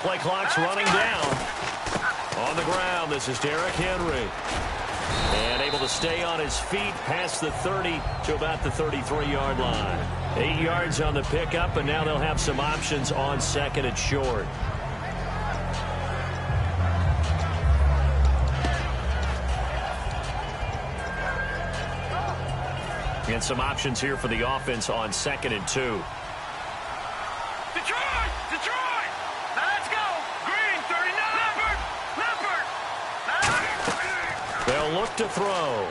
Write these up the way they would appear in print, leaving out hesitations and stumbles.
play clock's running down. On the ground, this is Derrick Henry. And able to stay on his feet past the 30 to about the 33-yard line. 8 yards on the pickup, and now they'll have some options on second and short. And some options here for the offense on 2nd and 2. Detroit! Detroit! Now let's go! Green, 39! Leopard! They'll look to throw.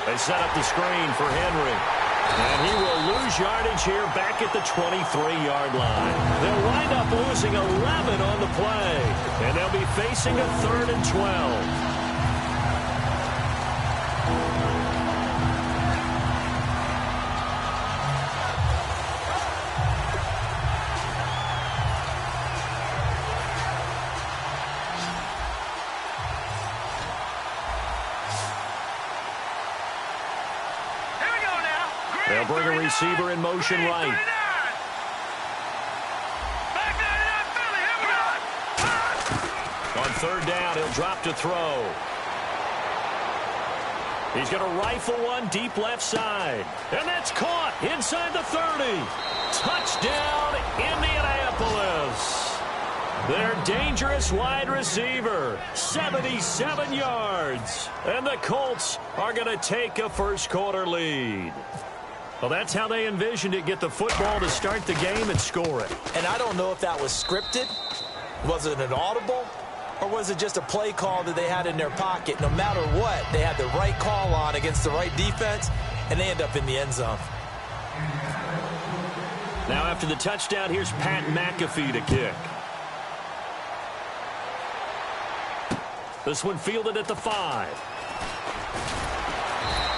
They set up the screen for Henry. And he will lose yardage here back at the 23-yard line. They'll wind up losing 11 on the play. And they'll be facing a 3rd and 12. They'll bring a receiver in motion right. On 3rd down, he'll drop to throw. He's going to rifle one deep left side. And that's caught inside the 30. Touchdown, Indianapolis. Their dangerous wide receiver, 77 yards. And the Colts are going to take a first-quarter lead. Well, that's how they envisioned it, get the football to start the game and score it. And I don't know if that was scripted. Was it an audible? Or was it just a play call that they had in their pocket? No matter what, they had the right call on against the right defense, and they end up in the end zone. Now after the touchdown, here's Pat McAfee to kick. This one fielded at the 5.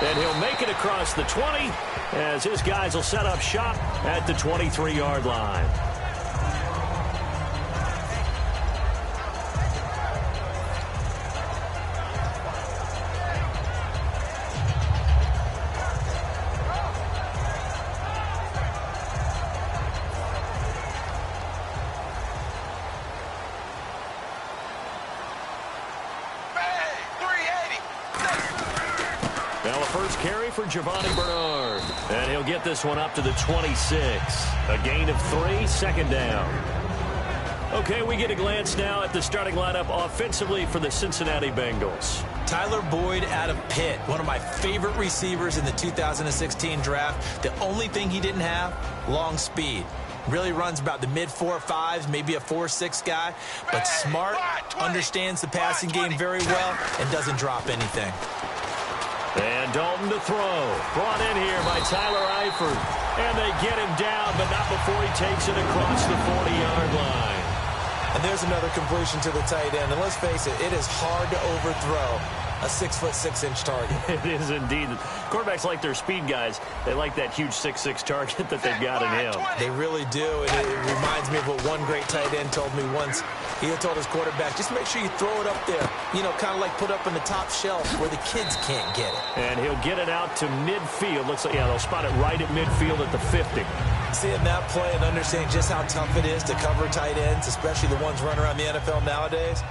And he'll make it across the 20 as his guys will set up shop at the 23-yard line. Now a first carry for Giovanni Bernard. And he'll get this one up to the 26. A gain of 3, 2nd down. Okay, we get a glance now at the starting lineup offensively for the Cincinnati Bengals. Tyler Boyd out of Pitt, one of my favorite receivers in the 2016 draft. The only thing he didn't have, long speed. Really runs about the mid-4.5s, maybe a 4.6 guy. But smart, understands the passing game very well, and doesn't drop anything. And Dalton to throw. Brought in here by Tyler Eifert. And they get him down, but not before he takes it across the 40-yard line. And there's another completion to the tight end. And let's face it, it is hard to overthrow a 6'6" target. It is indeed. Quarterbacks like their speed guys. They like that huge 6'6" target that they've got in him. They really do. And it reminds me of what one great tight end told me once. He had told his quarterback, just make sure you throw it up there. You know, kind of like put up on the top shelf where the kids can't get it. And he'll get it out to midfield. Looks like, yeah, they'll spot it right at midfield at the 50. Seeing that play and understanding just how tough it is to cover tight ends, especially the ones running around the NFL nowadays,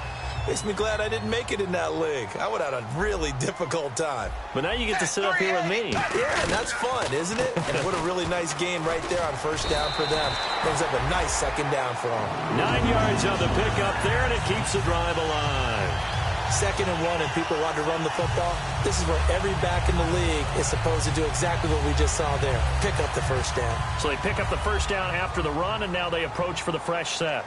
makes me glad I didn't make it in that league. I would have had a really difficult time. But now you get to sit up here with me. Yeah, and that's fun, isn't it? And what a really nice gain right there on first down for them. Brings up a nice 2nd down for them. 9 yards on the pickup there, and it keeps the drive alive. 2nd and 1, and people want to run the football. This is where every back in the league is supposed to do exactly what we just saw there. Pick up the first down. So they pick up the first down after the run, and now they approach for the fresh set.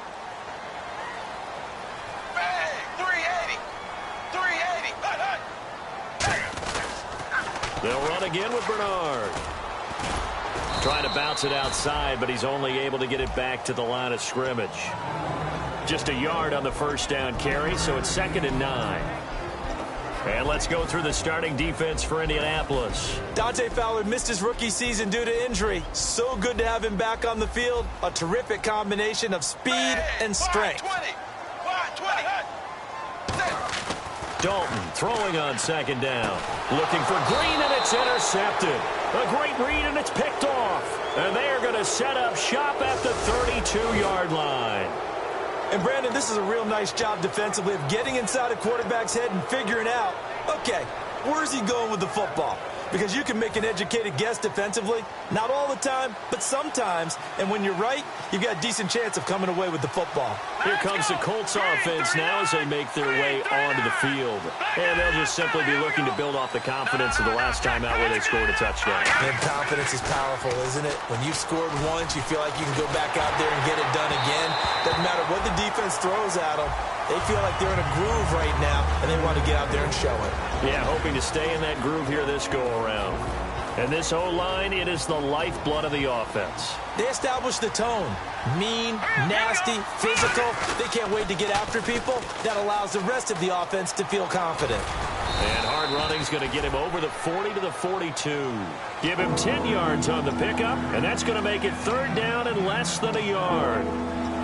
They'll run again with Bernard. Trying to bounce it outside, but he's only able to get it back to the line of scrimmage. Just a yard on the first down carry, so it's 2nd and 9. And let's go through the starting defense for Indianapolis. Dante Fowler missed his rookie season due to injury. So good to have him back on the field. A terrific combination of speed and strength. Dalton throwing on 2nd down. Looking for Green, and it's intercepted. A great read, and it's picked off. And they are going to set up shop at the 32-yard line. And, Brandon, this is a real nice job defensively of getting inside a quarterback's head and figuring out, okay, where's he going with the football? Because you can make an educated guess defensively. Not all the time, but sometimes. And when you're right, you've got a decent chance of coming away with the football. Here comes the Colts offense now as they make their way onto the field. And they'll just simply be looking to build off the confidence of the last time out where they scored a touchdown. And confidence is powerful, isn't it? When you've scored once, you feel like you can go back out there and get it done again. Doesn't matter what the defense throws at them. They feel like they're in a groove right now, and they want to get out there and show it. Yeah, hoping to stay in that groove here this go-around. And this O-line, it is the lifeblood of the offense. They establish the tone. Mean, nasty, physical. They can't wait to get after people. That allows the rest of the offense to feel confident. And hard running's going to get him over the 40 to the 42. Give him 10 yards on the pickup, and that's going to make it third down and less than a yard.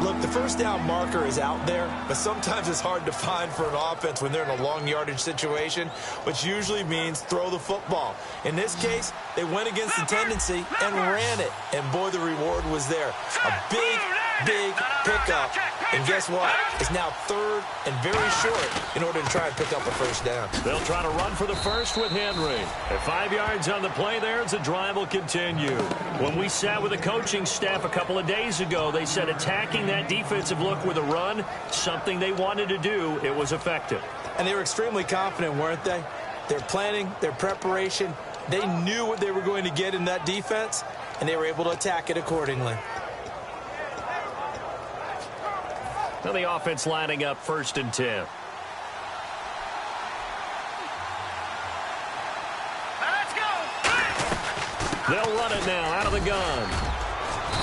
Look, the first down marker is out there, but sometimes it's hard to find for an offense when they're in a long yardage situation, which usually means throw the football. In this case, they went against the tendency and ran it, and boy, the reward was there. A big, big pickup, and guess what? It's now third and very short in order to try and pick up a first down. They'll try to run for the first with Henry. At 5 yards on the play there as the drive will continue. When we sat with the coaching staff a couple of days ago, they said attacking that defensive look with a run, something they wanted to do. It was effective. And they were extremely confident, weren't they? Their planning, their preparation, they knew what they were going to get in that defense, and they were able to attack it accordingly. Now the offense lining up 1st and 10. Let's go. They'll run it now out of the gun.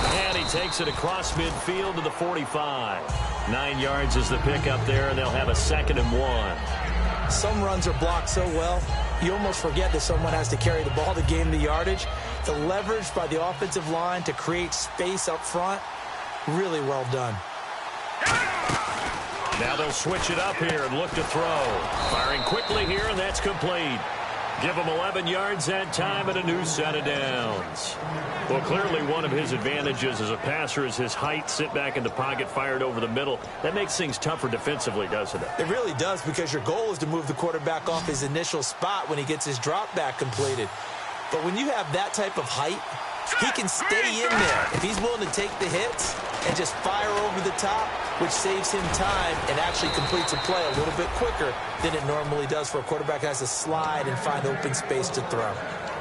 And he takes it across midfield to the 45. 9 yards is the pickup there, and they'll have a 2nd and 1. Some runs are blocked so well, you almost forget that someone has to carry the ball to gain the yardage. The leverage by the offensive line to create space up front, really well done. Now they'll switch it up here and look to throw. Firing quickly here, and that's complete. Give him 11 yards that time and a new set of downs. Well, clearly one of his advantages as a passer is his height. Sit back in the pocket, fired over the middle. That makes things tougher defensively, doesn't it? It really does, because your goal is to move the quarterback off his initial spot when he gets his drop back completed. But when you have that type of height, he can stay in there if he's willing to take the hits and just fire over the top, which saves him time and actually completes a play a little bit quicker than it normally does for a quarterback who has to slide and find open space to throw.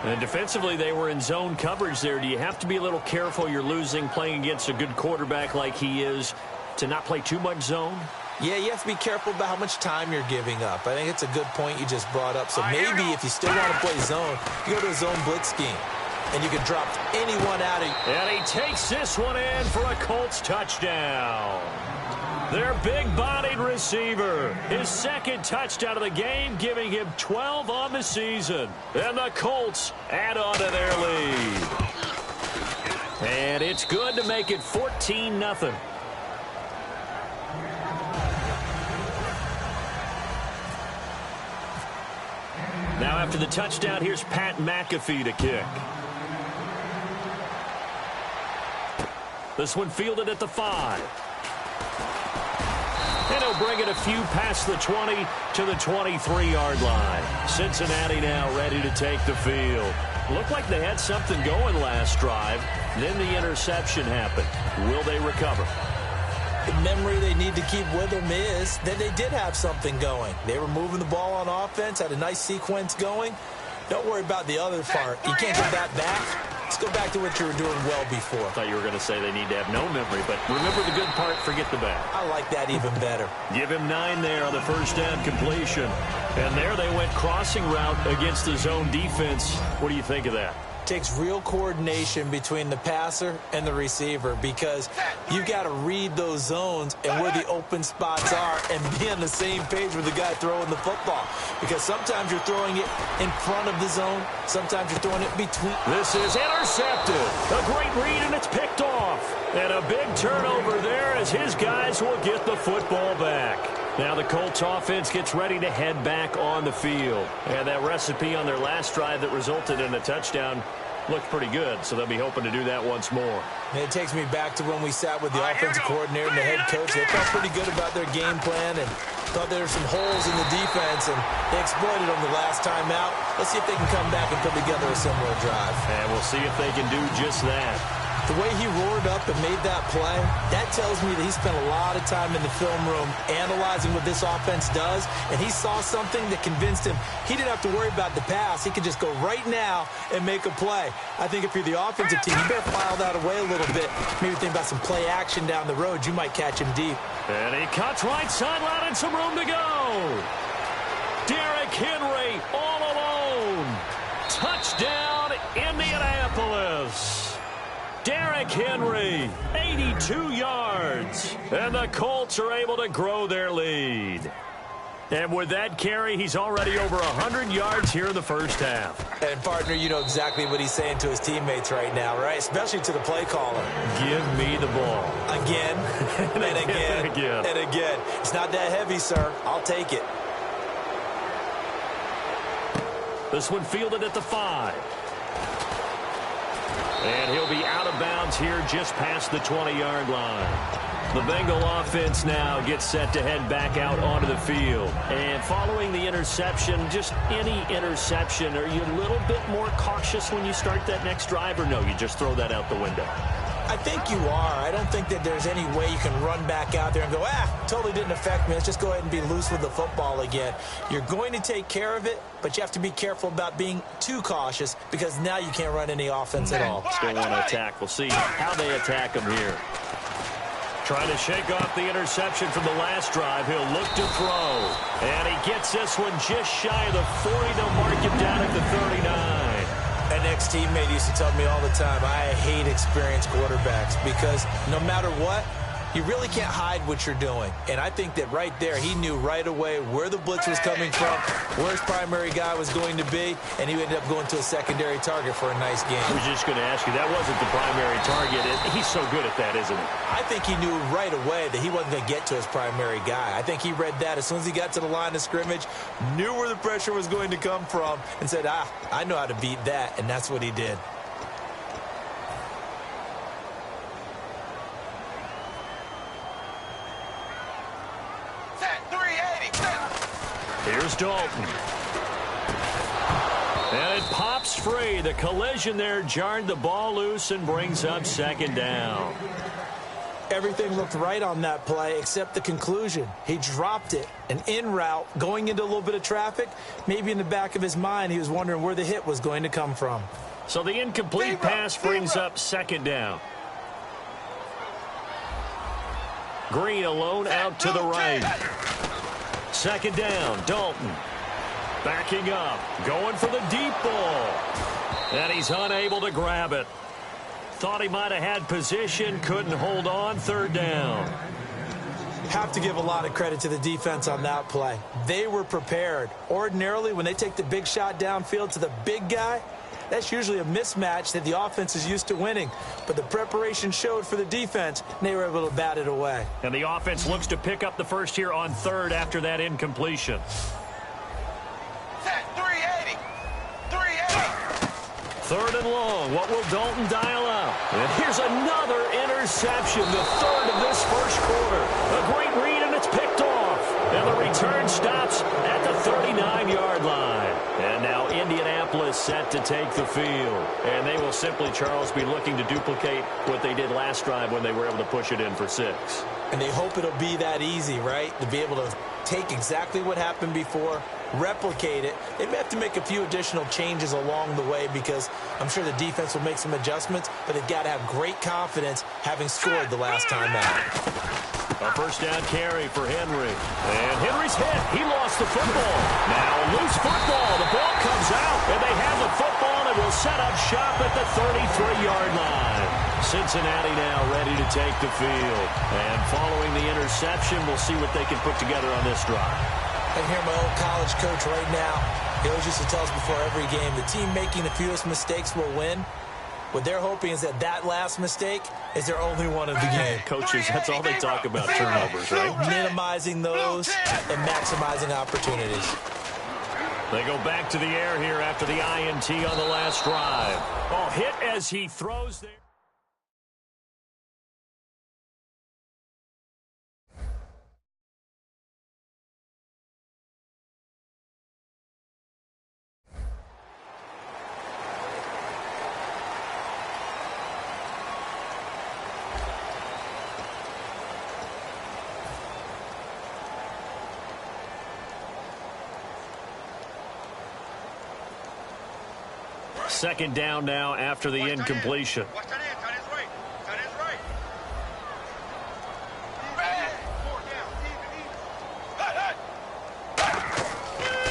And defensively, they were in zone coverage there. Do you have to be a little careful? You're losing playing against a good quarterback like he is to not play too much zone? Yeah, you have to be careful about how much time you're giving up. I think it's a good point you just brought up. So maybe if you still want to play zone, you go to a zone blitz scheme. And you can drop anyone out of you. And he takes this one in for a Colts touchdown. Their big-bodied receiver. His 2nd touchdown of the game, giving him 12 on the season. And the Colts add on to their lead. And it's good to make it 14-0. Now after the touchdown, here's Pat McAfee to kick. This one fielded at the 5. And he'll bring it a few past the 20 to the 23-yard line. Cincinnati now ready to take the field. Looked like they had something going last drive. Then the interception happened. Will they recover? The memory they need to keep with them is that they did have something going. They were moving the ball on offense, had a nice sequence going. Don't worry about the other part. You can't get that back. Let's go back to what you were doing well before. I thought you were going to say they need to have no memory, but remember the good part, forget the bad. I like that even better. Give him 9 there on the first down completion. And there they went crossing route against the zone defense. What do you think of that? Takes real coordination between the passer and the receiver, because you got to read those zones and where the open spots are and be on the same page with the guy throwing the football, because sometimes you're throwing it in front of the zone, sometimes you're throwing it between. This is intercepted. A great read, and it's picked off. And a big turnover there as his guys will get the football back. Now the Colts offense gets ready to head back on the field. And that recipe on their last drive that resulted in a touchdown, looked pretty good, so they'll be hoping to do that once more. And it takes me back to when we sat with the offensive coordinator and the head coach. They felt pretty good about their game plan and thought there were some holes in the defense, and they exploited them the last time out. Let's see if they can come back and put together a similar drive. And we'll see if they can do just that. The way he roared up and made that play, that tells me that he spent a lot of time in the film room analyzing what this offense does, and he saw something that convinced him he didn't have to worry about the pass. He could just go right now and make a play. I think if you're the offensive team, you better file that away a little bit. Maybe think about some play action down the road. You might catch him deep. And he cuts right sideline and some room to go. Derrick Henry all alone. Touchdown, Indianapolis. Derrick Henry, 82 yards. And the Colts are able to grow their lead. And with that carry, he's already over 100 yards here in the first half. And, partner, you know exactly what he's saying to his teammates right now, right? Especially to the play caller. Give me the ball. Again, and again, and again. And again. It's not that heavy, sir. I'll take it. This one fielded at the 5. And he'll be out of bounds here just past the 20-yard line. The Bengal offense now gets set to head back out onto the field. And following the interception, just any interception, are you a little bit more cautious when you start that next drive, or no, you just throw that out the window? I think you are. I don't think that there's any way you can run back out there and go, totally didn't affect me. Let's just go ahead and be loose with the football again. You're going to take care of it, but you have to be careful about being too cautious because now you can't run any offense at all. Still want to attack. We'll see how they attack him here. Trying to shake off the interception from the last drive. He'll look to throw. And he gets this one just shy of the 40. They'll mark him down at the 39. An ex-teammate used to tell me all the time, I hate experienced quarterbacks because no matter what, you really can't hide what you're doing. And I think that right there, he knew right away where the blitz was coming from, where his primary guy was going to be, and he ended up going to a secondary target for a nice game. I was just going to ask you, that wasn't the primary target. He's so good at that, isn't he? I think he knew right away that he wasn't going to get to his primary guy. I think he read that as soon as he got to the line of scrimmage, knew where the pressure was going to come from, and said, I know how to beat that, and that's what he did. Here's Dalton. And it pops free. The collision there jarred the ball loose and brings up second down. Everything looked right on that play except the conclusion. He dropped it, an in route, going into a little bit of traffic. Maybe in the back of his mind he was wondering where the hit was going to come from. So the incomplete pass brings up second down. Green alone out to the right. Second down, Dalton. Backing up, going for the deep ball. And he's unable to grab it. Thought he might have had position, couldn't hold on, third down. Have to give a lot of credit to the defense on that play. They were prepared. Ordinarily, when they take the big shot downfield to the big guy, that's usually a mismatch that the offense is used to winning. But the preparation showed for the defense, and they were able to bat it away. And the offense looks to pick up the first here on third after that incompletion. Set 380. 380. Third and long. What will Dalton dial up? And here's another interception, the third of this first quarter. A great read, and it's picked off. And the return stops at the 39-yard line. And now Indianapolis set to take the field. And they will simply, Charles, be looking to duplicate what they did last drive when they were able to push it in for 6. And they hope it'll be that easy, right? To be able to take exactly what happened before, replicate it. They may have to make a few additional changes along the way because I'm sure the defense will make some adjustments, but they've got to have great confidence having scored the last time out. A first down carry for Henry. And Henry's hit. He lost the football. Now loose football. The ball comes out, and they have the football and will set up shop at the 33-yard line. Cincinnati now ready to take the field. And following the interception, we'll see what they can put together on this drive. I can hear my old college coach right now. He always used to tell us before every game, the team making the fewest mistakes will win. What they're hoping is that last mistake is their only one of the game. Coaches, that's all they talk about, turnovers, right? Minimizing those and maximizing opportunities. They go back to the air here after the INT on the last drive. Oh, hit as he throws there. Second down now after the incompletion. Watch that in. Tight end's right. Tight end's right.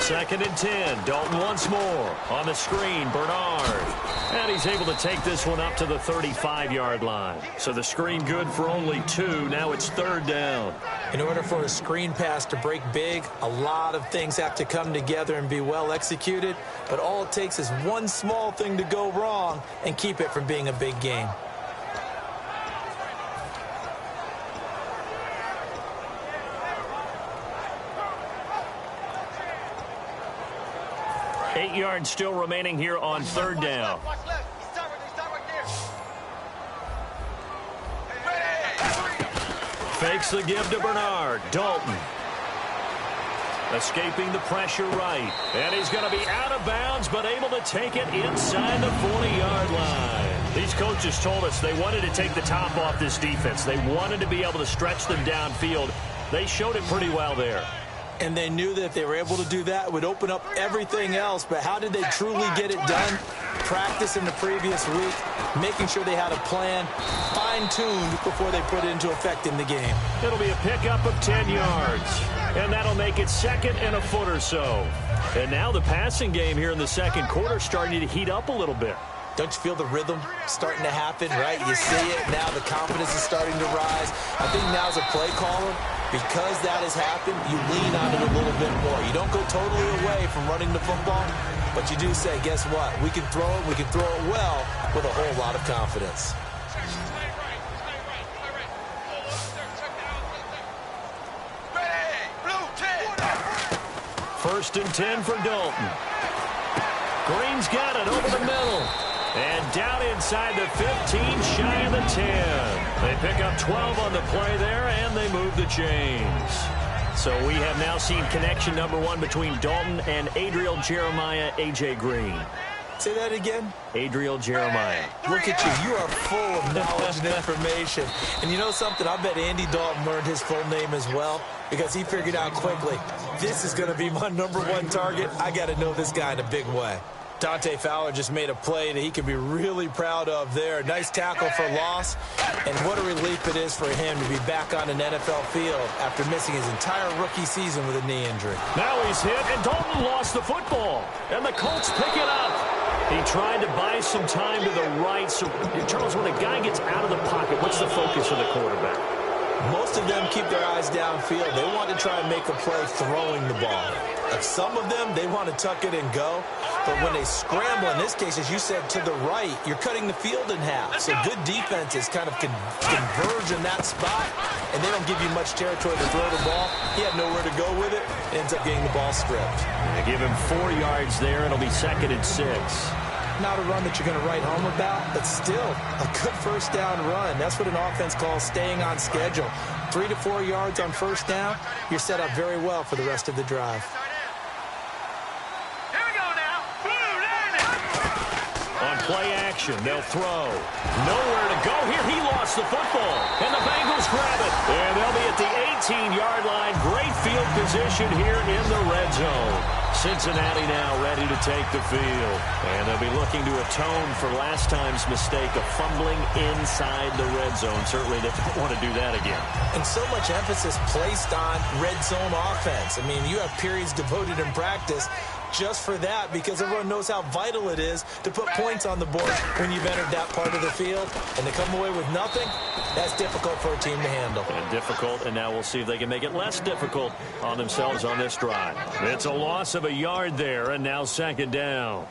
Second and 10. Dalton once more. On the screen, Bernard. And he's able to take this one up to the 35-yard line. So the screen good for only 2. Now it's third down. In order for a screen pass to break big, a lot of things have to come together and be well executed. But all it takes is one small thing to go wrong and keep it from being a big game. Eight yards still remaining here on third down. Watch left. Stop right there. Fakes the give to Bernard. Dalton. Escaping the pressure right. And he's going to be out of bounds, but able to take it inside the 40-yard line. These coaches told us they wanted to take the top off this defense. They wanted to be able to stretch them downfield. They showed it pretty well there. And they knew that if they were able to do that, it would open up everything else. But how did they truly get it done? Practice in the previous week, making sure they had a plan, fine-tuned before they put it into effect in the game. It'll be a pickup of 10 yards. And that'll make it second and a foot or so. And now the passing game here in the second quarter starting to heat up a little bit. Don't you feel the rhythm starting to happen, right? You see it. Now the confidence is starting to rise. I think now as a play caller, because that has happened, you lean on it a little bit more. You don't go totally away from running the football, but you do say, guess what? We can throw it. We can throw it well with a whole lot of confidence. First and 10 for Dalton. Green's got it over the middle. And down inside the 15, shy of the 10. They pick up 12 on the play there, and they move the chains. So we have now seen connection number 1 between Dalton and Adriel Jeremiah, A.J. Green. Say that again. Adriel Jeremiah. Look at you. You are full of knowledge and information. And you know something? I bet Andy Dalton learned his full name as well because he figured out quickly, this is going to be my number 1 target. I got to know this guy in a big way. Dante Fowler just made a play that he can be really proud of there. Nice tackle for loss. And what a relief it is for him to be back on an NFL field after missing his entire rookie season with a knee injury. Now he's hit, and Dalton lost the football. And the Colts pick it up. He tried to buy some time to the right. So, Charles, when a guy gets out of the pocket, what's the focus of the quarterback? Most of them keep their eyes downfield. They want to try and make a play throwing the ball. Some of them, they want to tuck it and go. But when they scramble, in this case, as you said, to the right, you're cutting the field in half. So good defenses kind of converge in that spot, and they don't give you much territory to throw the ball. He had nowhere to go with it. Ends up getting the ball stripped. They give him 4 yards there. It'll be second and 6. Not a run that you're going to write home about, but still a good first down run. That's what an offense calls staying on schedule. 3 to 4 yards on first down, you're set up very well for the rest of the drive. Here we go now. On play action, they'll throw. Nowhere to go here. He lost the football, and the Bengals grab it. And they'll be at the 18-yard line. Great field position here in the red zone. Cincinnati now ready to take the field. And they'll be looking to atone for last time's mistake of fumbling inside the red zone. Certainly they don't want to do that again. And so much emphasis placed on red zone offense. I mean, you have periods devoted in practice just for that because everyone knows how vital it is to put points on the board when you've entered that part of the field. And to come away with nothing, that's difficult for a team to handle. And difficult, and now we'll see if they can make it less difficult on themselves on this drive. It's a loss of a yard there, and now second down.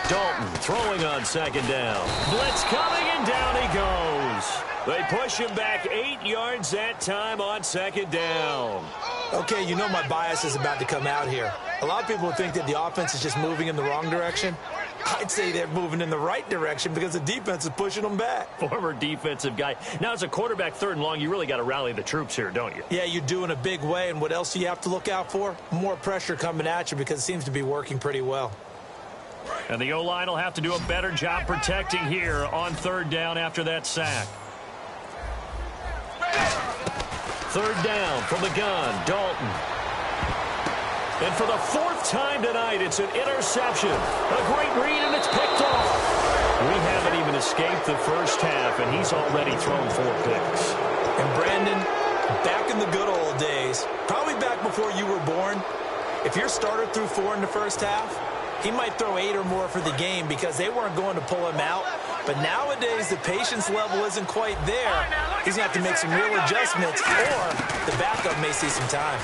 Dalton throwing on second down. Blitz coming, and down he goes. They push him back 8 yards that time on second down. Okay, you know my bias is about to come out here. A lot of people think that the offense is just moving in the wrong direction. I'd say they're moving in the right direction because the defense is pushing them back. Former defensive guy. Now, as a quarterback, 3rd and long, you really got to rally the troops here, don't you? Yeah, you do in a big way. And what else do you have to look out for? More pressure coming at you because it seems to be working pretty well. And the O-line will have to do a better job protecting here on 3rd down after that sack. 3rd down from the gun, Dalton. And for the 4th time tonight, it's an interception. A great read, and it's picked off. We haven't even escaped the first half, and he's already thrown 4 picks. And Brandon, back in the good old days, probably back before you were born, if your starter threw 4 in the first half, he might throw 8 or more for the game because they weren't going to pull him out. But nowadays, the patience level isn't quite there. He's going to have to make some real adjustments, or the backup may see some time.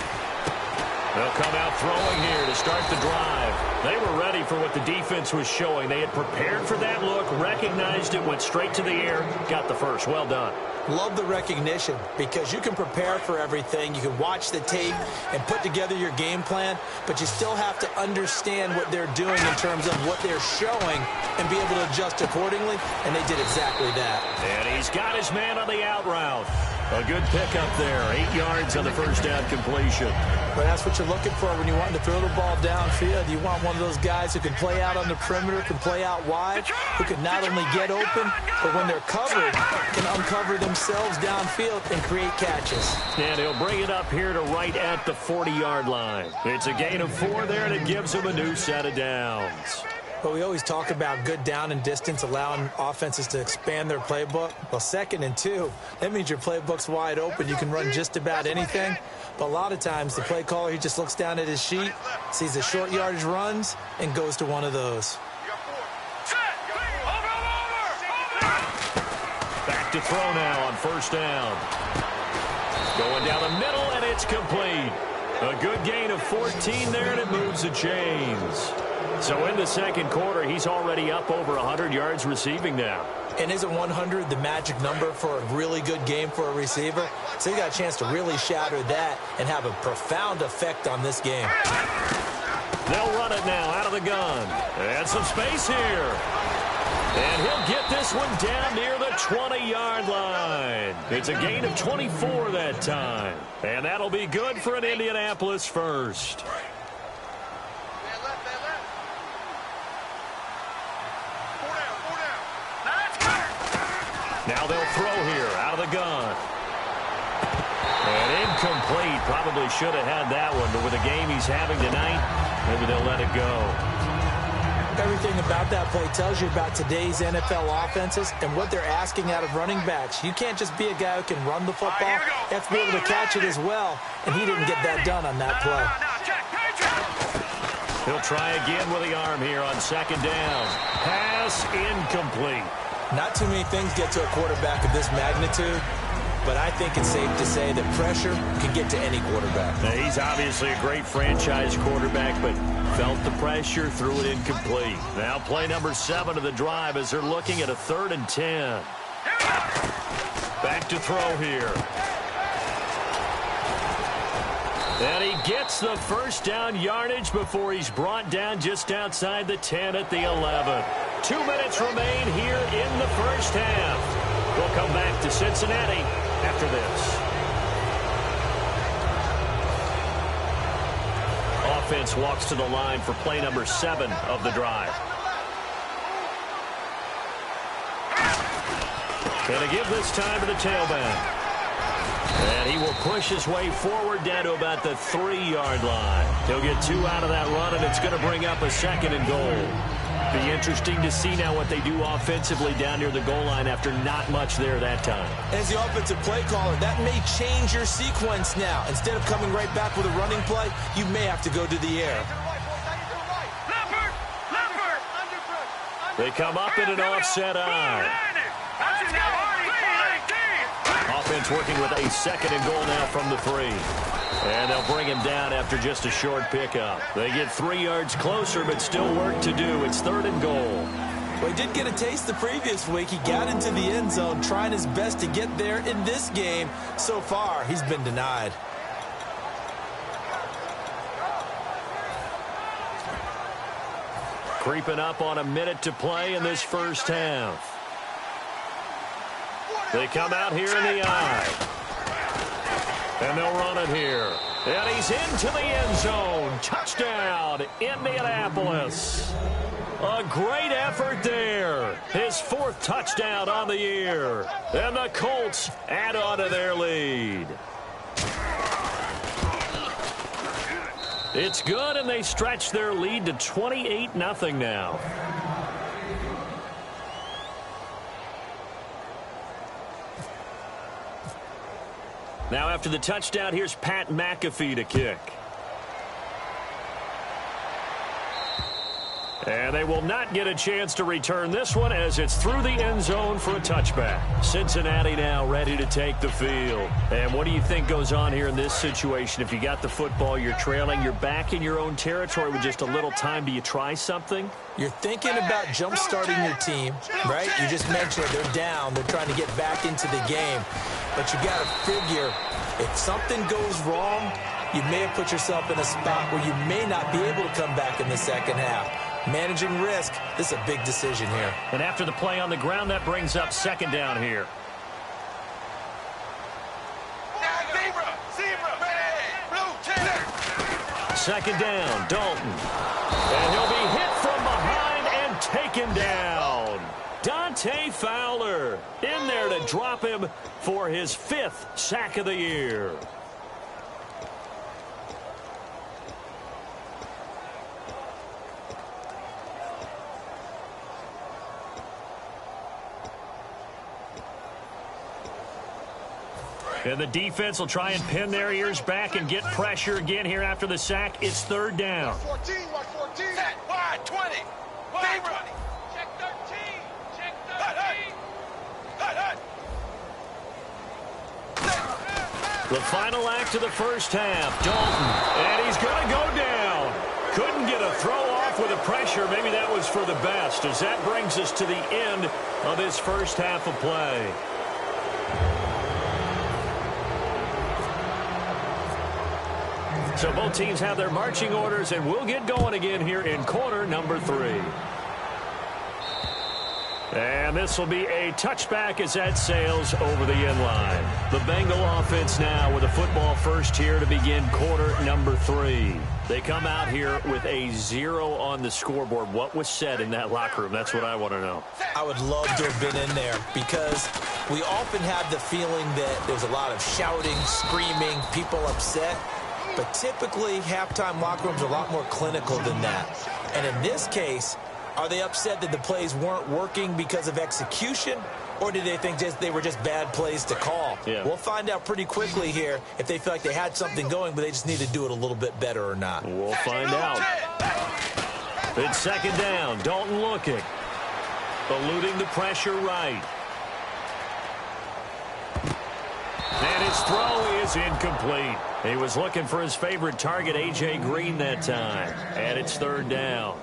They'll come out throwing here to start the drive. They were ready for what the defense was showing. They had prepared for that look, recognized it, went straight to the air, got the first. Well done. Love the recognition because you can prepare for everything. You can watch the tape and put together your game plan, but you still have to understand what they're doing in terms of what they're showing and be able to adjust accordingly, and they did exactly that. And he's got his man on the out route. A good pickup there, 8 yards on the first down completion. But that's what you're looking for when you want to throw the ball downfield. You want one of those guys who can play out on the perimeter, can play out wide, who can not only get open, but when they're covered, can uncover themselves downfield and create catches. And he'll bring it up here to right at the 40-yard line. It's a gain of 4 there, and it gives him a new set of downs. But we always talk about good down and distance, allowing offenses to expand their playbook. Well, 2nd and 2, that means your playbook's wide open. You can run just about anything. But a lot of times, the play caller, he just looks down at his sheet, sees the short yardage runs, and goes to one of those. Back to throw now on first down. Going down the middle, and it's complete. A good gain of 14 there, and it moves the chains. So in the 2nd quarter, he's already up over 100 yards receiving now. And isn't 100 the magic number for a really good game for a receiver? So he got a chance to really shatter that and have a profound effect on this game. They'll run it now out of the gun. And some space here. And he'll get this one down near the 20-yard line. It's a gain of 24 that time. And that'll be good for an Indianapolis first. Now they'll throw here out of the gun. And incomplete. Probably should have had that one, but with the game he's having tonight, maybe they'll let it go. Everything about that play tells you about today's NFL offenses and what they're asking out of running backs. You can't just be a guy who can run the football. You have to be able to catch it as well, and he didn't get that done on that play. He'll try again with the arm here on 2nd down. Pass incomplete. Not too many things get to a quarterback of this magnitude, but I think it's safe to say that pressure can get to any quarterback. Now, he's obviously a great franchise quarterback, but felt the pressure, threw it incomplete. Now play number 7 of the drive as they're looking at a 3rd and 10. Back to throw here. And he gets the first down yardage before he's brought down just outside the 10 at the 11. 2 minutes remain here in the first half. We'll come back to Cincinnati after this. Offense walks to the line for play number 7 of the drive. And to give this time to the tailback. And he will push his way forward down to about the 3-yard line. He'll get 2 out of that run, and it's going to bring up a 2nd and goal. Be interesting to see now what they do offensively down near the goal line after not much there that time. As the offensive play caller, that may change your sequence now. Instead of coming right back with a running play, you may have to go to the air. They come up in an offset eye. Off offense working with a 2nd and goal now from the 3. And they'll bring him down after just a short pickup. They get 3 yards closer, but still work to do. It's 3rd and goal. Well, he did get a taste the previous week. He got into the end zone, trying his best to get there in this game. So far, he's been denied. Creeping up on a minute to play in this first half. They come out here in the eye. And they'll run it here. And he's into the end zone. Touchdown, Indianapolis. A great effort there. His 4th touchdown on the year. And the Colts add on to their lead. It's good, and they stretch their lead to 28-0 now. Now after the touchdown, here's Pat McAfee to kick. And they will not get a chance to return this one as it's through the end zone for a touchback. Cincinnati now ready to take the field. And what do you think goes on here in this situation? If you got the football, you're trailing, you're back in your own territory with just a little time. Do you try something? You're thinking about jump-starting your team, right? You just mentioned it. They're down. They're trying to get back into the game. But you got to figure, if something goes wrong, you may have put yourself in a spot where you may not be able to come back in the second half. Managing risk, this is a big decision here. And after the play on the ground, that brings up 2nd down here. Second down, Dalton. And he'll be hit from behind and taken down. Dante Fowler in there to drop him for his 5th sack of the year. And the defense will try and pin their ears back and get pressure again here after the sack. It's 3rd down. 14, 14. Wide 20. Wide 20. Check 13. Check 13. The final act of the first half. Dalton. And he's going to go down. Couldn't get a throw off with the pressure. Maybe that was for the best, as that brings us to the end of this first half of play. So both teams have their marching orders, and we'll get going again here in quarter number 3. And this will be a touchback as that sails over the end line. The Bengal offense now with a football first here to begin quarter number 3. They come out here with a 0 on the scoreboard. What was said in that locker room? That's what I want to know. I would love to have been in there because we often have the feeling that there's a lot of shouting, screaming, people upset. But typically, halftime locker rooms are a lot more clinical than that. And in this case, are they upset that the plays weren't working because of execution, or do they think they were just bad plays to call? Yeah. We'll find out pretty quickly here if they feel like they had something going, but they just need to do it a little bit better or not. We'll find out. It's 2nd down. Dalton looking. Eluding the pressure right. And his throw is incomplete. He was looking for his favorite target, A.J. Green, that time. And it's 3rd down.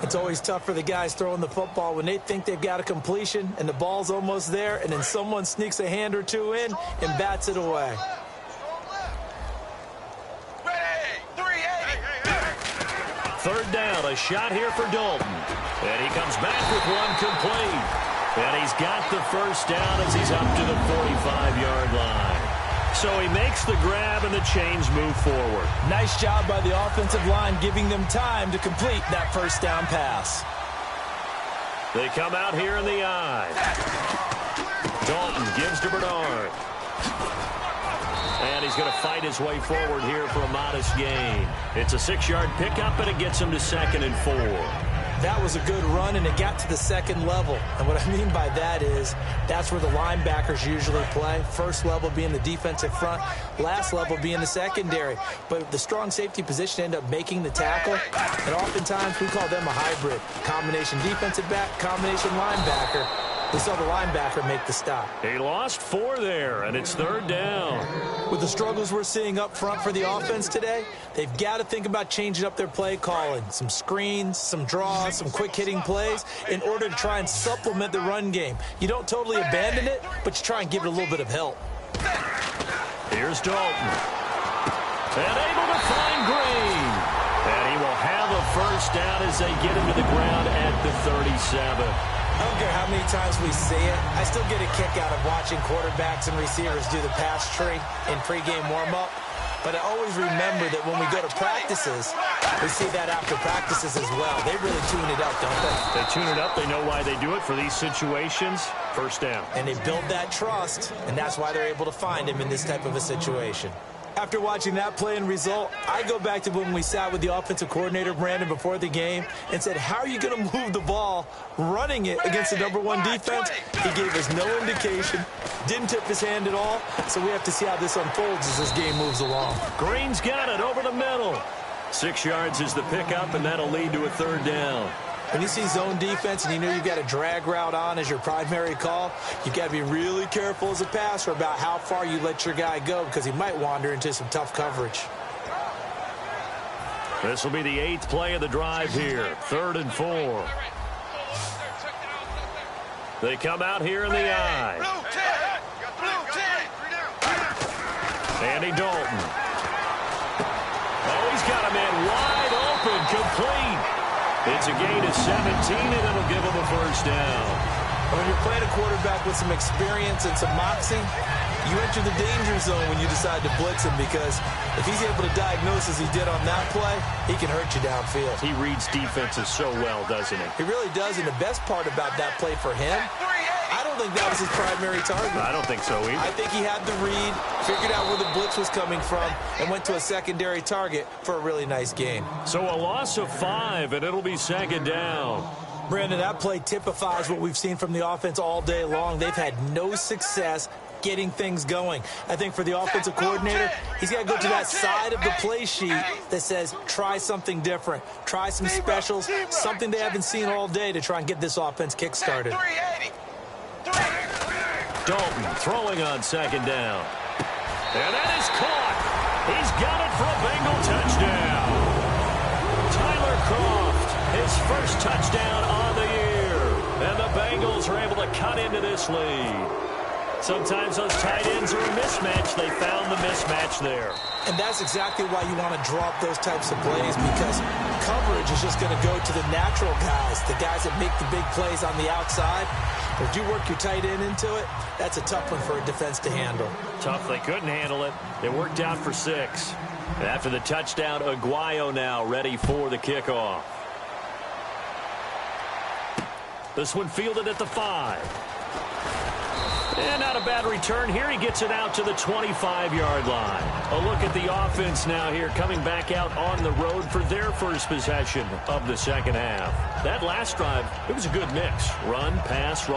It's always tough for the guys throwing the football when they think they've got a completion and the ball's almost there, and then someone sneaks a hand or two in and bats it away. Third down, a shot here for Dalton. And he comes back with one complete. And he's got the first down as he's up to the 45-yard line. So he makes the grab and the chains move forward. Nice job by the offensive line giving them time to complete that first down pass. They come out here in the eye. Dalton gives to Bernard. And he's going to fight his way forward here for a modest gain. It's a 6-yard pickup, and it gets him to 2nd and 4. That was a good run, and it got to the second level. And what I mean by that is that's where the linebackers usually play. First level being the defensive front, last level being the secondary. But the strong safety position ended up making the tackle, and oftentimes we call them a hybrid. Combination defensive back, combination linebacker. We saw the linebacker make the stop. He lost 4 there, and it's 3rd down. With the struggles we're seeing up front for the offense today, they've got to think about changing up their play calling. Some screens, some draws, some quick-hitting plays in order to try and supplement the run game. You don't totally abandon it, but you try and give it a little bit of help. Here's Dalton. And able to find Green. And he will have a first down as they get him to the ground at the 37. I don't care how many times we see it. I still get a kick out of watching quarterbacks and receivers do the pass tree in pregame warm-up. But I always remember that when we go to practices, we see that after practices as well. They really tune it up, don't they? They tune it up. They know why they do it for these situations. First down. And they build that trust, and that's why they're able to find him in this type of a situation. After watching that play and result, I go back to when we sat with the offensive coordinator, Brandon, before the game and said, how are you going to move the ball running it against the #1 defense? He gave us no indication, didn't tip his hand at all, so we have to see how this unfolds as this game moves along. Green's got it over the middle. 6 yards is the pickup, and that'll lead to a 3rd down. When you see zone defense and you know you've got a drag route on as your primary call, you've got to be really careful as a passer about how far you let your guy go because he might wander into some tough coverage. This will be the 8th play of the drive here. 3rd and 4. They come out here in the I. Andy Dalton. Oh, he's got a man wide open, complete. It's a gain of 17, and it'll give him a first down. When you're playing a quarterback with some experience and some moxie, you enter the danger zone when you decide to blitz him because if he's able to diagnose as he did on that play, he can hurt you downfield. He reads defenses so well, doesn't he? He really does, and the best part about that play for him, I don't think that was his primary target. I don't think so either. I think he had the read, figured out where the blitz was coming from, and went to a secondary target for a really nice gain. So a loss of 5, and it'll be 2nd down. Brandon, that play typifies what we've seen from the offense all day long. They've had no success getting things going. I think for the offensive coordinator, he's got to go to that side of the play sheet that says try something different, try some specials, something they haven't seen all day to try and get this offense kick-started. Dalton throwing on 2nd down. And that is caught. He's got it for a Bengal touchdown. Tyler Kroft, his first touchdown on the year. And the Bengals are able to cut into this lead. Sometimes those tight ends are a mismatch. They found the mismatch there. And that's exactly why you want to drop those types of plays because coverage is just going to go to the natural guys, the guys that make the big plays on the outside. But if you work your tight end into it, that's a tough one for a defense to handle. Tough. They couldn't handle it. It worked out for 6. After the touchdown, Aguayo now ready for the kickoff. This one fielded at the 5. And not a bad return here. He gets it out to the 25-yard line. A look at the offense now here coming back out on the road for their first possession of the second half. That last drive, it was a good mix. Run, pass,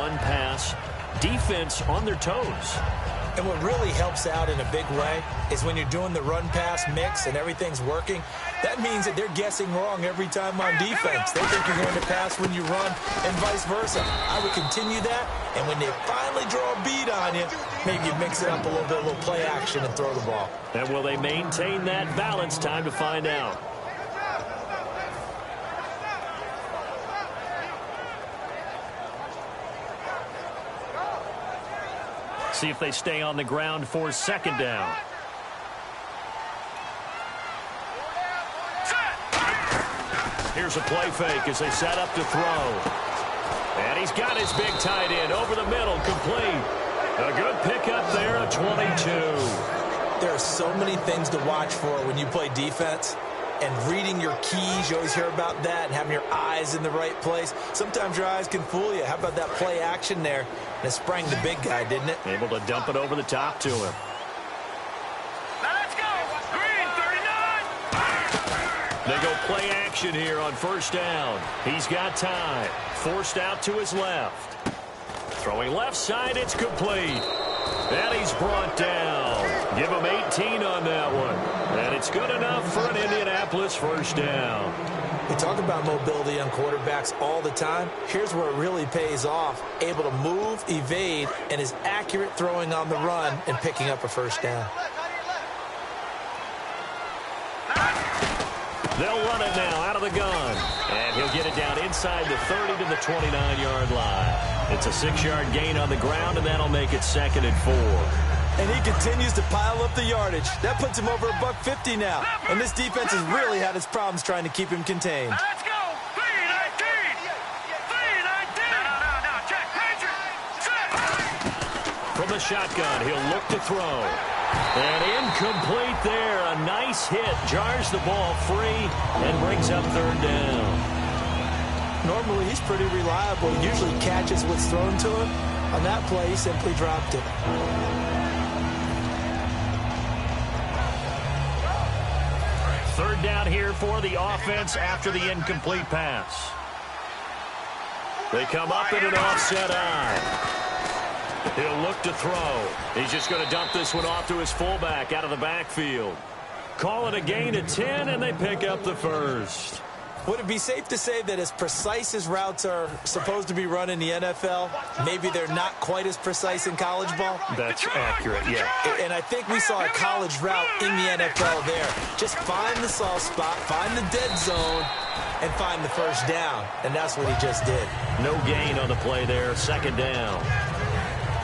defense on their toes. And what really helps out in a big way is when you're doing the run-pass mix and everything's working, that means that they're guessing wrong every time on defense. They think you're going to pass when you run and vice versa. I would continue that, and when they finally draw a bead on you, maybe you mix it up a little bit, a little play action and throw the ball. And will they maintain that balance? Time to find out. See if they stay on the ground for 2nd down. Here's a play fake as they set up to throw. And he's got his big tight end over the middle, complete. A good pickup there, a 22. There are so many things to watch for when you play defense. And reading your keys, you always hear about that, and having your eyes in the right place. Sometimes your eyes can fool you. How about that play action there? And it sprang the big guy, didn't it? Able to dump it over the top to him. Let's go! Green, 39! They go play action here on 1st down. He's got time. Forced out to his left. Throwing left side, it's complete. And he's brought down. Give him 18 on that one. And it's good enough for an Indianapolis 1st down. We talk about mobility on quarterbacks all the time. Here's where it really pays off. Able to move, evade, and is accurate throwing on the run and picking up a first down. They'll run it now out of the gun. And he'll get it down inside the 30 to the 29-yard line. It's a 6-yard gain on the ground, and that'll make it 2nd and 4. And he continues to pile up the yardage. That puts him over $150 now. And this defense has really had its problems trying to keep him contained. Let's go. 3-19. 3-19. No. Check. Set. From the shotgun, he'll look to throw. And incomplete there. A nice hit. Jars the ball free and brings up 3rd down. Normally, he's pretty reliable. He usually catches what's thrown to him. On that play, he simply dropped it. 3rd down here for the offense after the incomplete pass. They come up in an offset eye. He'll look to throw. He's just going to dump this one off to his fullback out of the backfield. Call it a gain of 10, and they pick up the first. Would it be safe to say that as precise as routes are supposed to be run in the NFL, maybe they're not quite as precise in college ball? That's accurate, yeah. And I think we saw a college route in the NFL there. Just find the soft spot, find the dead zone, and find the first down. And that's what he just did. No gain on the play there. 2nd down.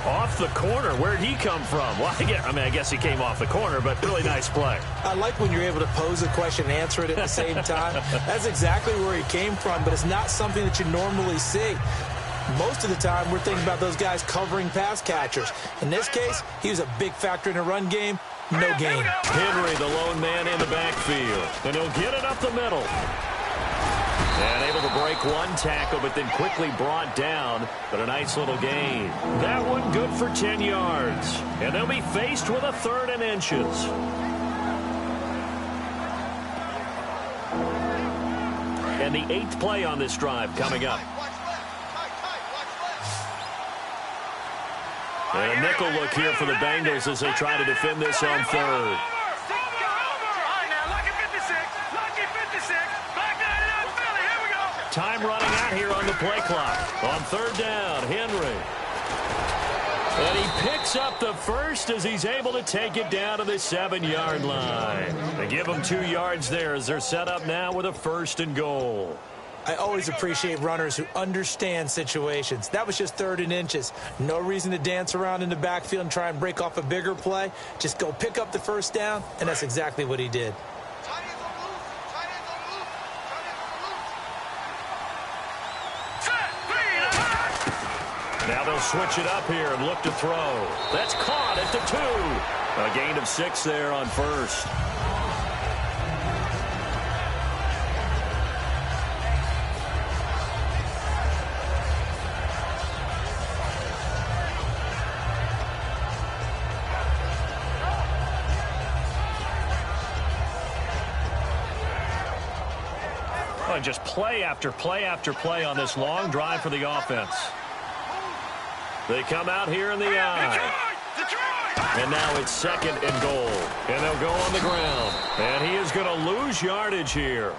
Off the corner. Where'd he come from? Well, I guess he came off the corner, but really nice play. I like when you're able to pose a question and answer it at the same time. That's exactly where he came from, but it's not something that you normally see. Most of the time, we're thinking about those guys covering pass catchers. In this case, he was a big factor in the run game. No gain. Henry, the lone man in the backfield. And he'll get it up the middle. And able to break one tackle, but then quickly brought down. But a nice little gain. That one good for 10 yards. And they'll be faced with a 3rd and inches. And the 8th play on this drive coming up. And a nickel look here for the Bengals as they try to defend this on 3rd. Time running out here on the play clock. On 3rd down, Henry. And he picks up the first as he's able to take it down to the 7-yard line. They give him 2 yards there as they're set up now with a 1st and goal. I always appreciate runners who understand situations. That was just 3rd and inches. No reason to dance around in the backfield and try and break off a bigger play. Just go pick up the first down, and that's exactly what he did. Now they'll switch it up here and look to throw. That's caught at the 2. A gain of 6 there on 1st. Oh, just play after play after play on this long drive for the offense. They come out here in the eye. And now it's 2nd and goal. And they'll go on the ground. And he is going to lose yardage here.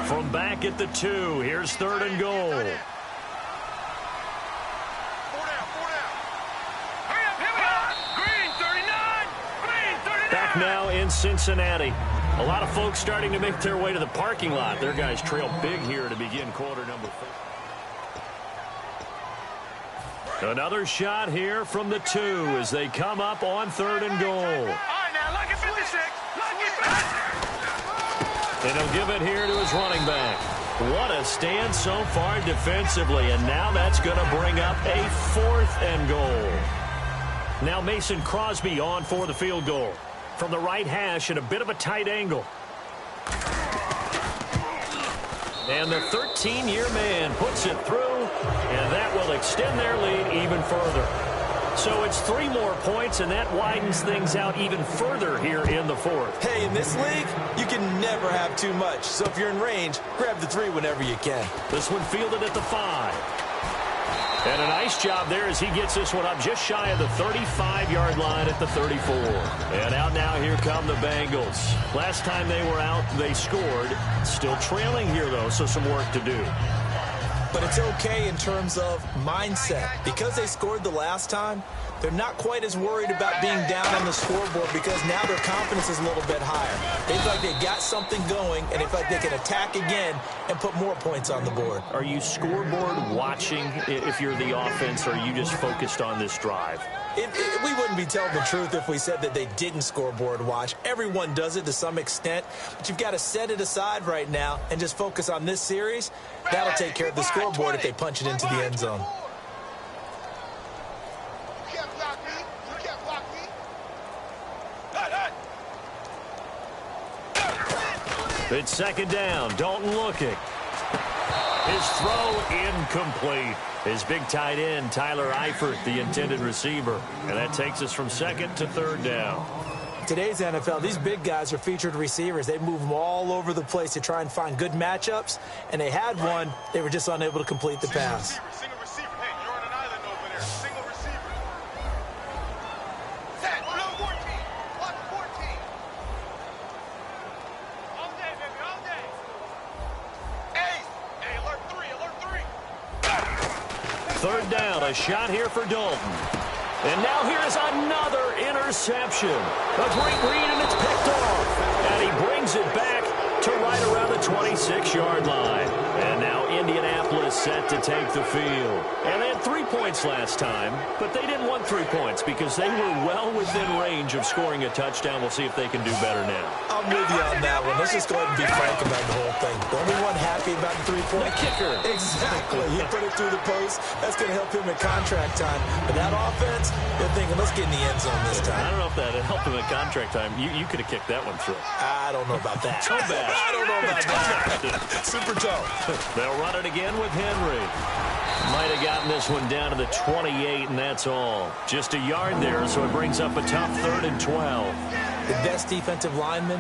From back at the 2, here's 3rd and goal. Now in Cincinnati. A lot of folks starting to make their way to the parking lot. Their guys trail big here to begin quarter number 4. Another shot here from the 2 as they come up on 3rd and goal. All right, now, lucky 56. And he'll give it here to his running back. What a stand so far defensively, and now that's going to bring up a 4th and goal. Now Mason Crosby on for the field goal. From the right hash at a bit of a tight angle. And the 13-year man puts it through, and that will extend their lead even further. So it's 3 more points, and that widens things out even further here in the 4th. Hey, in this league, you can never have too much. So if you're in range, grab the 3 whenever you can. This one fielded at the 5. And a nice job there as he gets this one up just shy of the 35-yard line at the 34. And out now, here come the Bengals. Last time they were out, they scored. Still trailing here, though, so some work to do. But it's okay in terms of mindset. Because they scored the last time, they're not quite as worried about being down on the scoreboard because now their confidence is a little bit higher. They feel like they got something going, and they feel like they can attack again and put more points on the board. Are you scoreboard watching if you're the offense, or are you just focused on this drive? We wouldn't be telling the truth if we said that they didn't scoreboard watch. Everyone does it to some extent, but you've got to set it aside right now and just focus on this series. That'll take care of the scoreboard if they punch it into the end zone. It's second down. Dalton looking. His throw incomplete. His big tight end, Tyler Eifert, the intended receiver. And that takes us from second to third down. Today's NFL, these big guys are featured receivers. They move them all over the place to try and find good matchups. And they had one. They were just unable to complete the pass. Single receiver. Hey, you're on an island over there. Single receiver. Set. Blue 14. Block 14. All day, baby. All day. Hey. Hey, alert 3. Alert 3. Third down. A shot here for Dalton. And now here is another interception. A great read, and it's picked off. And he brings it back to right around the 26-yard line. And now Indianapolis set to take the field. And they had 3 points last time, but they didn't want 3 points because they were well within range of scoring a touchdown. We'll see if they can do better now. I'm with you on that one. Let's just go ahead and be frank about the whole thing. The only one happy about the 3-point kicker. Exactly. He put it through the post. That's going to help him at contract time. But that offense, they're thinking, let's get in the end zone this time. I don't know if that helped him at contract time. You could have kicked that one through. I don't know about that. Toe bash. I don't know about that. Super toe. They'll run it again with Henry. Might have gotten this one down to the 28, and that's all. Just a yard there, so it brings up a tough 3rd and 12. The best defensive linemen,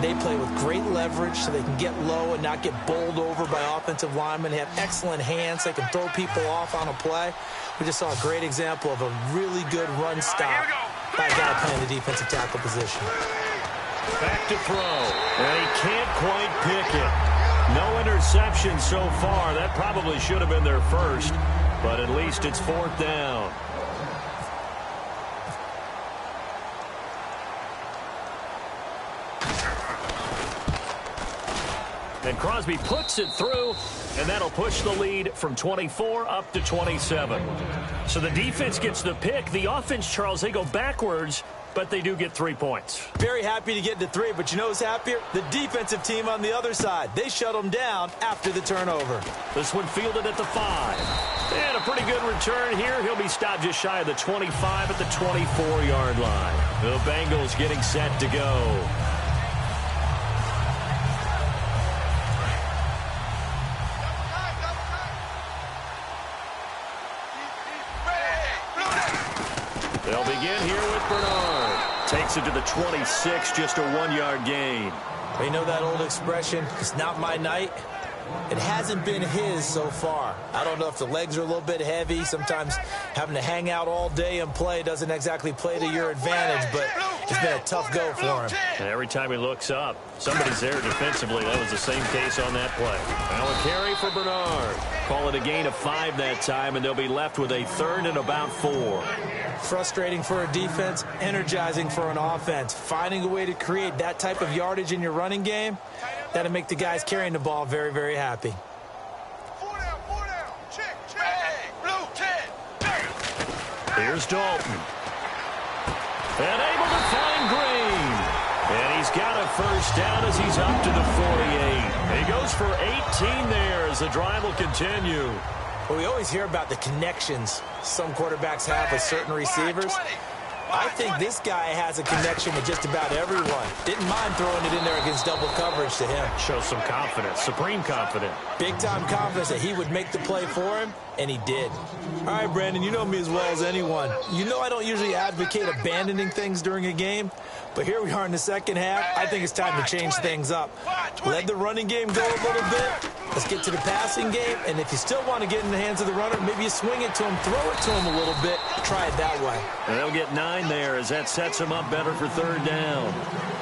they play with great leverage so they can get low and not get bowled over by offensive linemen. They have excellent hands. They can throw people off on a play. We just saw a great example of a really good run stop by a guy playing the defensive tackle position. Back to throw, and he can't quite pick it. No interception so far. That probably should have been their first, but at least it's 4th down. And Crosby puts it through, and that'll push the lead from 24 up to 27. So the defense gets the pick. The offense, Charles, they go backwards, but they do get 3 points. Very happy to get to 3, but you know who's happier? The defensive team on the other side. They shut them down after the turnover. This one fielded at the 5. And a pretty good return here. He'll be stopped just shy of the 25 at the 24-yard line. The Bengals getting set to go. They'll begin here with Bernard. Takes it to the 26, just a 1-yard gain. You know that old expression, it's not my night? It hasn't been his so far. I don't know if the legs are a little bit heavy. Sometimes having to hang out all day and play doesn't exactly play to your advantage, but it's been a tough go for him. And every time he looks up, somebody's there defensively. That was the same case on that play. Now a carry for Bernard. Call it a gain of 5 that time, and they'll be left with a 3rd and about 4. Frustrating for a defense, energizing for an offense. Finding a way to create that type of yardage in your running game, that'll make the guys carrying the ball very, very happy. 4 down, 4 down. Check. Hey, blue 10. Here's Dalton. And able to find Green. And he's got a first down as he's up to the 48. He goes for 18 there as the drive will continue. Well, we always hear about the connections some quarterbacks have with certain receivers. I think this guy has a connection with just about everyone. Didn't mind throwing it in there against double coverage to him. Shows some confidence, supreme confidence. Big-time confidence that he would make the play for him, and he did. All right, Brandon, you know me as well as anyone. You know I don't usually advocate abandoning things during a game, but here we are in the second half. I think it's time to change things up. Let the running game go a little bit, Let's get to the passing game, and if you still want to get in the hands of the runner, maybe you swing it to him, throw it to him a little bit, try it that way. And they'll get 9 there as that sets them up better for third down.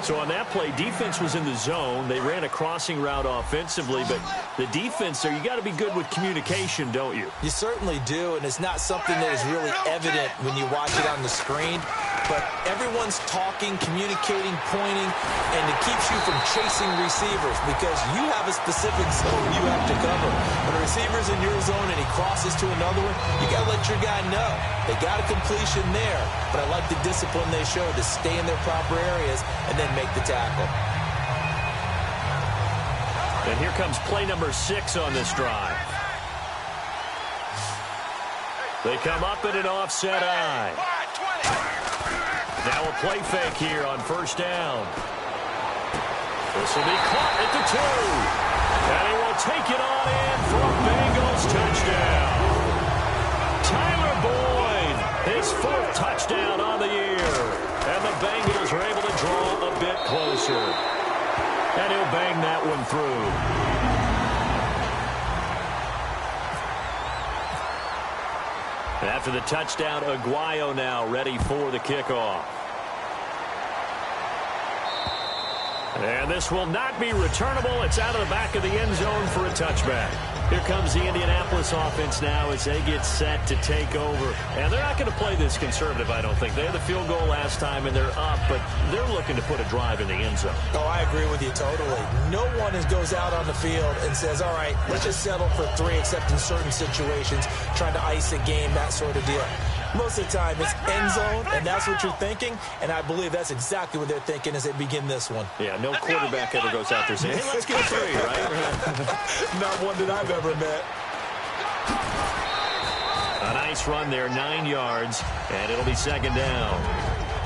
So on that play, defense was in the zone. They ran a crossing route offensively, but the defense there, you got to be good with communication, don't you? You certainly do, and it's not something that is really evident when you watch it on the screen. But everyone's talking, communicating, pointing, and it keeps you from chasing receivers because you have a specific zone you have to cover. When a receiver's in your zone and he crosses to another one, you got to let your guy know. They got a completion there, but I like the discipline they showed to stay in their proper areas and then make the tackle. And here comes play number 6 on this drive. They come up in an offset eye. Now a play fake here on first down. This will be caught at the 2. And he will take it on in for a Bengals touchdown. Tyler Boyd, his 4th touchdown on the year. And the Bengals are able to draw a bit closer. And he'll bang that one through. After the touchdown, Aguayo now ready for the kickoff. And this will not be returnable. It's out of the back of the end zone for a touchback. Here comes the Indianapolis offense now as they get set to take over. And they're not going to play this conservative, I don't think. They had the field goal last time, and they're up, but they're looking to put a drive in the end zone. Oh, I agree with you totally. No one goes out on the field and says, all right, let's just settle for 3, except in certain situations, trying to ice a game, that sort of deal. Most of the time, it's end zone, and that's what you're thinking, and I believe that's exactly what they're thinking as they begin this one. Yeah, no quarterback ever goes out there saying, hey, let's get a 3, right? Not one that I've ever met. A nice run there, 9 yards, and it'll be second down.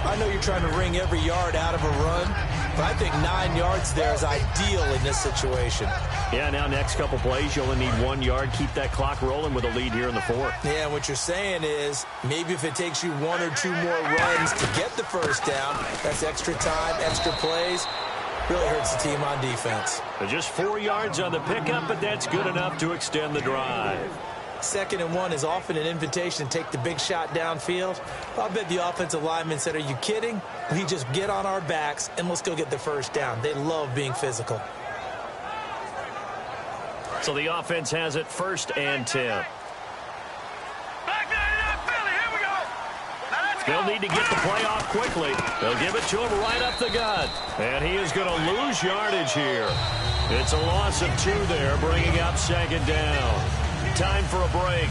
I know you're trying to wring every yard out of a run, but I think 9 yards there is ideal in this situation. Yeah, now next couple plays, you only need 1 yard. Keep that clock rolling with a lead here in the 4th. Yeah, what you're saying is maybe if it takes you 1 or 2 more runs to get the first down, that's extra time, extra plays. Really hurts the team on defense. Just 4 yards on the pickup, but that's good enough to extend the drive. 2nd and 1 is often an invitation to take the big shot downfield. I'll bet the offensive lineman said, are you kidding? We just get on our backs and let's go get the first down. They love being physical. So the offense has it 1st and 10. They'll need to get the play off quickly. They'll give it to him right up the gut. And he is going to lose yardage here. It's a loss of 2 there, bringing up 2nd down. Time for a break.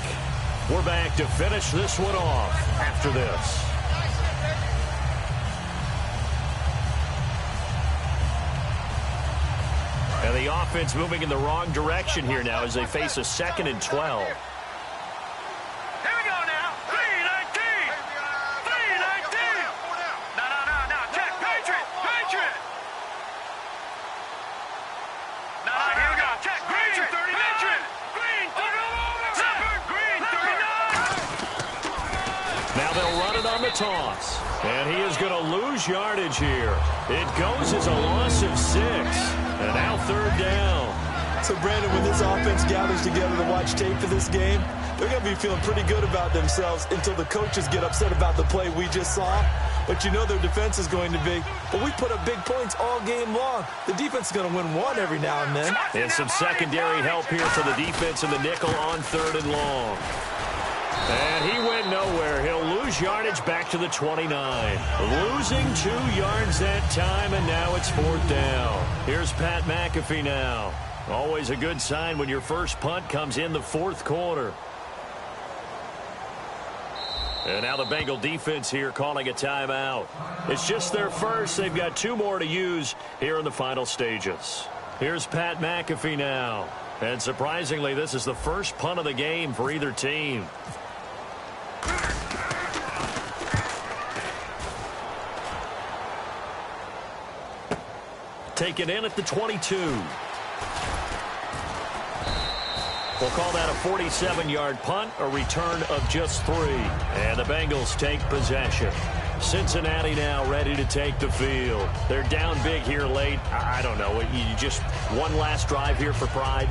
We're back to finish this one off after this. And the offense moving in the wrong direction here now as they face a 2nd and 12. Toss. And he is going to lose yardage here. It goes as a loss of 6. And now 3rd down. So, Brandon, when this offense gathers together to watch tape for this game, they're going to be feeling pretty good about themselves until the coaches get upset about the play we just saw. But you know their defense is going to be, but we put up big points all game long. The defense is going to win one every now and then. And some secondary help here for the defense in the nickel on 3rd and long. And he went nowhere. He'll lose yardage back to the 29. Losing 2 yards that time, and now it's 4th down. Here's Pat McAfee now. Always a good sign when your first punt comes in the 4th quarter. And now the Bengal defense here calling a timeout. It's just their first. They've got 2 more to use here in the final stages. Here's Pat McAfee now. And surprisingly, this is the first punt of the game for either team. Taken in at the 22. We'll call that a 47-yard punt, a return of just 3. And the Bengals take possession. Cincinnati now ready to take the field. They're down big here late. I don't know. You just one last drive here for pride.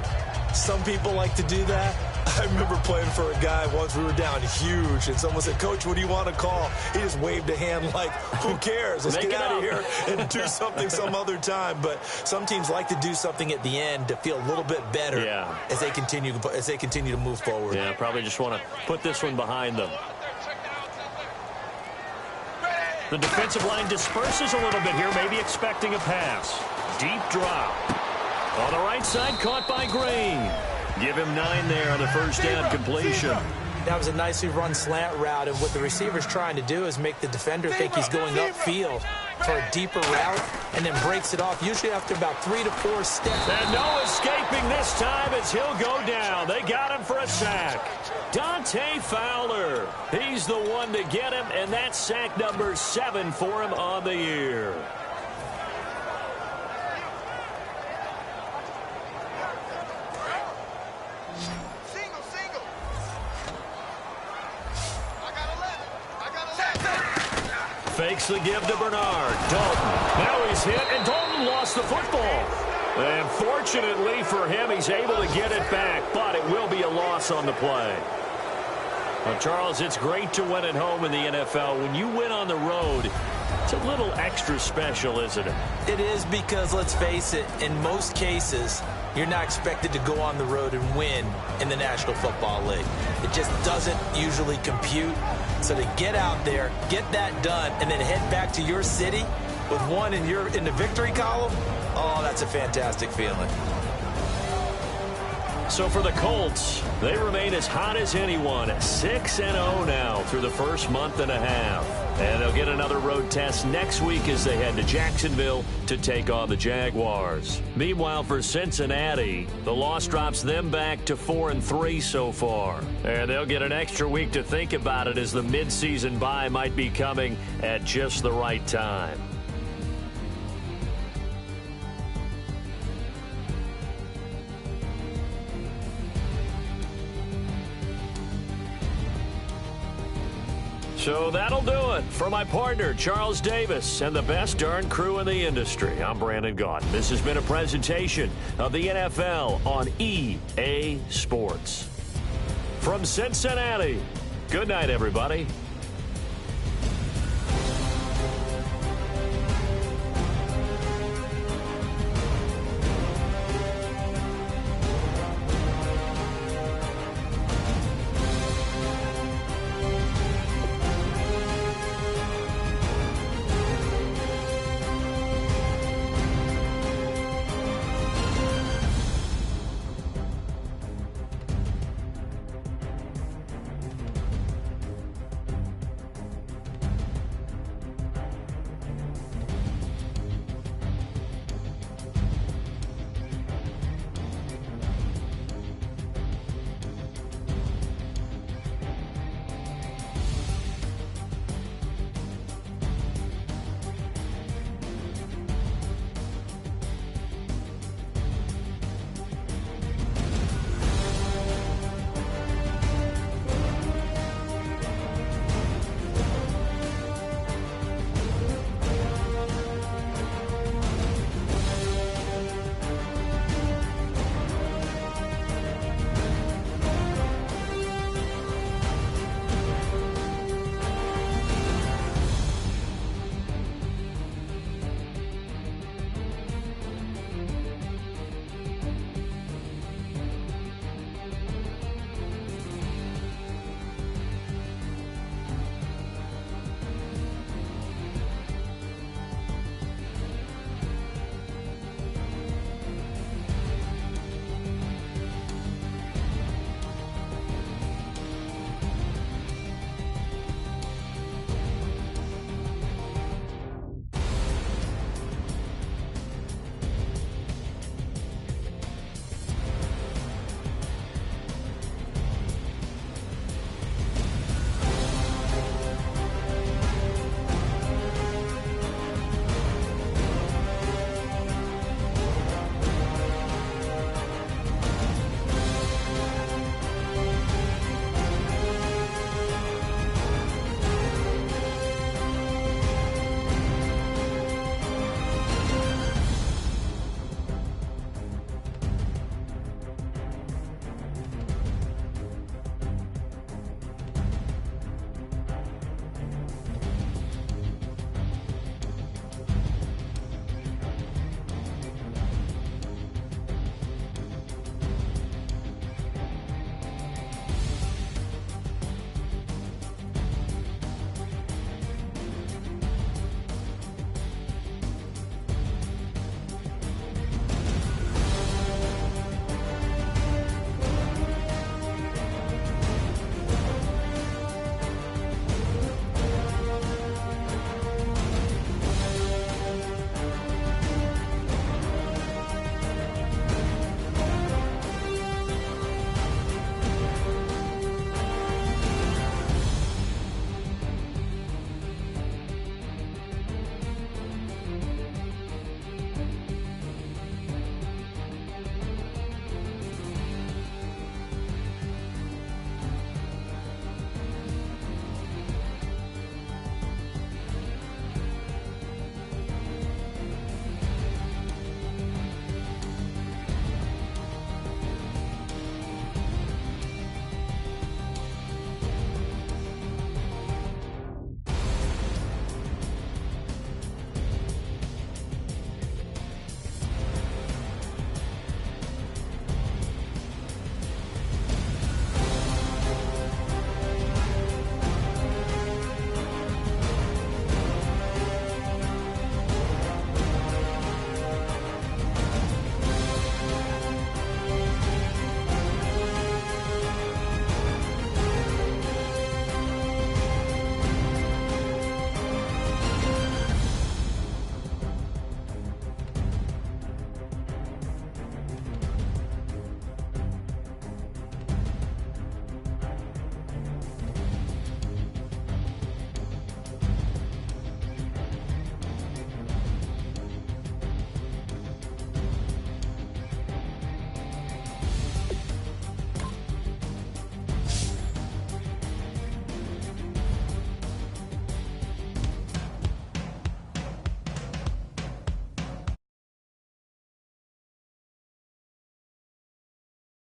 Some people like to do that. I remember playing for a guy once. We were down huge, and someone said, "Coach, what do you want to call?" He just waved a hand like, who cares? Let's get out of here and do something some other time. But some teams like to do something at the end to feel a little bit better as they continue to move forward. Yeah, probably just want to put this one behind them. The defensive line disperses a little bit here, maybe expecting a pass. Deep drop. On the right side, caught by Green. Give him 9 there on the first down completion. That was a nicely run slant route, and what the receiver's trying to do is make the defender think he's going upfield for a deeper route, and then breaks it off, usually after about 3 to 4 steps. And no escaping this time as he'll go down. They got him for a sack. Dante Fowler. He's the one to get him, and that's sack number 7 for him on the year. Fakes the give to Bernard. Dalton. Now he's hit, and Dalton lost the football. And fortunately for him, he's able to get it back, but it will be a loss on the play. Well, Charles, it's great to win at home in the NFL. When you win on the road, it's a little extra special, isn't it? It is, because, let's face it, in most cases, you're not expected to go on the road and win in the National Football League. It just doesn't usually compute. So to get out there, get that done, and then head back to your city with one in the victory column, oh, that's a fantastic feeling. So for the Colts, they remain as hot as anyone at 6-0 now through the first month and a half. And they'll get another road test next week as they head to Jacksonville to take on the Jaguars. Meanwhile, for Cincinnati, the loss drops them back to 4-3 so far. And they'll get an extra week to think about it, as the midseason bye might be coming at just the right time. So that'll do it for my partner, Charles Davis, and the best darn crew in the industry. I'm Brandon Gaudin. This has been a presentation of the NFL on EA Sports. From Cincinnati, good night, everybody.